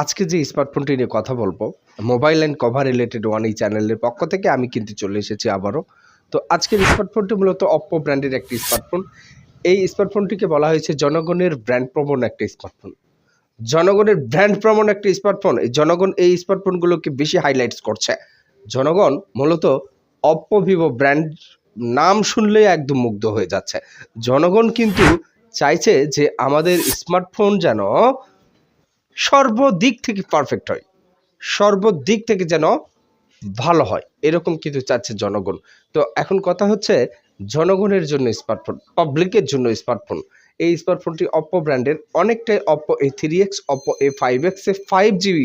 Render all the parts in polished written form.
আজকে যে স্মার্টফোনটি নিয়ে কথা বলবো, mobile and cover related one এই চ্যানেলের পক্ষ থেকে আমি কিন্তু চলে এসেছি আবারও। তো আজকের স্মার্টফোনটি মূলত অপ্পো ব্র্যান্ডের একটি স্মার্টফোন। এই স্মার্টফোনটিকে বলা হয়েছে জনগণের ব্র্যান্ড প্রবণ একটা স্মার্টফোন। জনগণের ব্র্যান্ড প্রবণ একটা স্মার্টফোন। এই জনগণ এই স্মার্টফোনগুলোকে বেশি হাইলাইটস করছে। জনগণ মূলত অপ্পো, ভিভো ব্র্যান্ড নাম শুনলেই একদম মুগ্ধ হয়ে যাচ্ছে। জনগণ কিন্তু চাইছে যে আমাদের স্মার্টফোন যেন সর্বদিক থেকে পারফেক্ট হয়, সর্বদিক থেকে যেন ভালো হয়, এরকম কিন্তু চাচ্ছে জনগণ। তো এখন কথা হচ্ছে জনগণের জন্য স্মার্টফোন, পাবলিকের জন্য স্মার্টফোন। এই স্মার্টফোনটি অপ্পো ব্র্যান্ডের, অনেকটাই অপ্পো A3X, অপ্পো A5X এ 5GB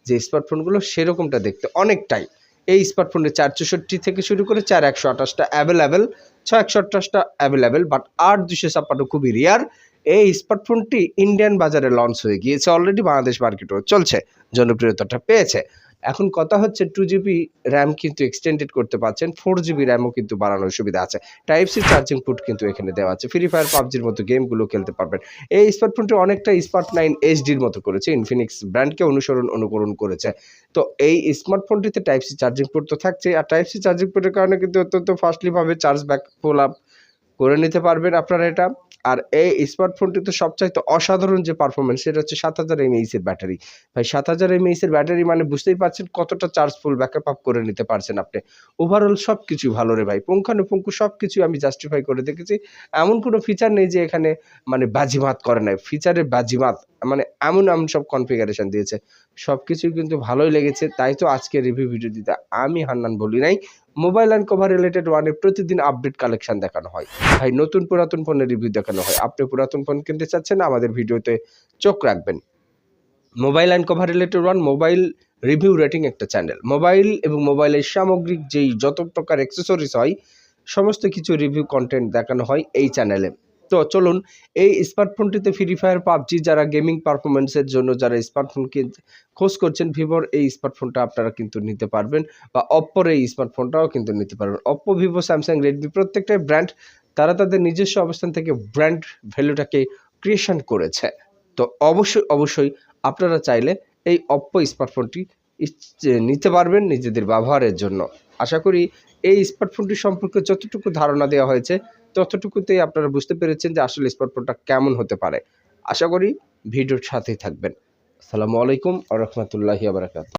যে স্মার্টফোনগুলো সেরকমটা দেখতে অনেকটাই। এই স্মার্টফোনে 464 থেকে শুরু করে 4128টা অ্যাভেলেবেল, 628টা অ্যাভেলেবেল, বাট 8256 খুবই রেয়ার। এই স্মার্টফোনটি ইন্ডিয়ান বাজারে লঞ্চ হয়ে গিয়েছে অলরেডি, বাংলাদেশ মার্কেটেও চলছে, জনপ্রিয়তাটা পেয়েছে। এখন কথা হচ্ছে 2GB র্যাম কিন্তু এক্সটেন্ডেড করতে পারছেন, 4GB র্যামও কিন্তু বাড়ানোর সুবিধা আছে। টাইপ সি চার্জিং পোর্ট কিন্তু এখানে দেওয়া আছে। ফ্রি ফায়ার, পাবজির মতো গেমগুলো খেলতে পারবেন। এই স্মার্টফোনটি অনেকটা স্মার্ট 9 এইচডির মতো করেছে, ইনফিনিক্স ব্র্যান্ডকে অনুকরণ করেছে। তো এই স্মার্টফোনটিতে টাইপ সি চার্জিং পোর্ট তো থাকছে, আর টাইপ সি চার্জিং পোর্টের কারণে কিন্তু অত্যন্ত ফাস্টলিভাবে চার্জ ব্যাক ফুল আপ করে নিতে পারবেন আপনারা এটা। আর এই স্মার্টফোনটিতে সবচাইতে অসাধারণ যে পারফরমেন্স, সেটা হচ্ছে 7000 mAh এর ব্যাটারি। ভাই 7000 mAh এর ব্যাটারি মানে বুঝতেই পারছেন কতটা চার্জ ফুল ব্যাকআপ আপ করে নিতে পারছেন আপনি। ওভারঅল সবকিছু ভালো রে ভাই, পুঙ্খানুপুঙ্খু সবকিছু আমি জাস্টিফাই করে দেখেছি। এমন কোনো ফিচার নেই যে এখানে মানে বাজিমাত করে নাই, ফিচারে বাজিমাত মানে এমন সব কনফিগারেশন দিয়েছে, সবকিছুই কিন্তু ভালোই লেগেছে। তাই তো আজকে রিভিউ ভিডিও দিতে আমি হান্নান বলি নাই। মোবাইল অ্যান্ড কভার রিলেটেড ওয়ানে প্রতিদিন আপডেট কালেকশন দেখানো হয় ভাই, নতুন পুরাতন ফোনের রিভিউ দেখানো হয়। আপনি পুরাতন ফোন কিনতে চাচ্ছেন, আমাদের ভিডিওতে চোখ রাখবেন। Mobile and cover related one mobile review rating একটা চ্যানেল। মোবাইল এবং মোবাইলের সামগ্রিক যেই যত প্রকার অ্যাক্সেসরিজ হয় সমস্ত কিছু রিভিউ কন্টেন্ট দেখানো হয় এই চ্যানেলে। তো চলুন, এই স্মার্টফোনটিতে ফ্রি ফায়ার, পাবজি যারা গেমিং পারফরমেন্সের জন্য যারা স্মার্টফোন খোঁজ করছেন, ভিভোর এই স্মার্টফোনটা আপনারা কিন্তু নিতে পারবেন, বা অপ্পোর এই স্মার্টফোনটাও কিন্তু নিতে পারবেন। অপ্পো, ভিভো, স্যামসাং, রেডমি প্রত্যেকটাই ব্র্যান্ড, তারা তাদের নিজস্ব অবস্থান থেকে ব্র্যান্ড ভ্যালুটাকে ক্রিয়েশন করেছে। তো অবশ্যই আপনারা চাইলে এই অপ্পো স্মার্টফোনটি নিতে পারবেন নিজেদের ব্যবহারের জন্য। আশা করি এই স্মার্টফোনটি সম্পর্কে যতটুকু ধারণা দেওয়া হয়েছে ততটুকুতেই আপনারা বুঝতে পেরেছেন যে আসলে স্মার্টফোনটা কেমন হতে পারে। আশা করি ভিডিওর সাথেই থাকবেন। আসসালামু আলাইকুম ওয়া রাহমাতুল্লাহি ওয়া বারাকাতুহু।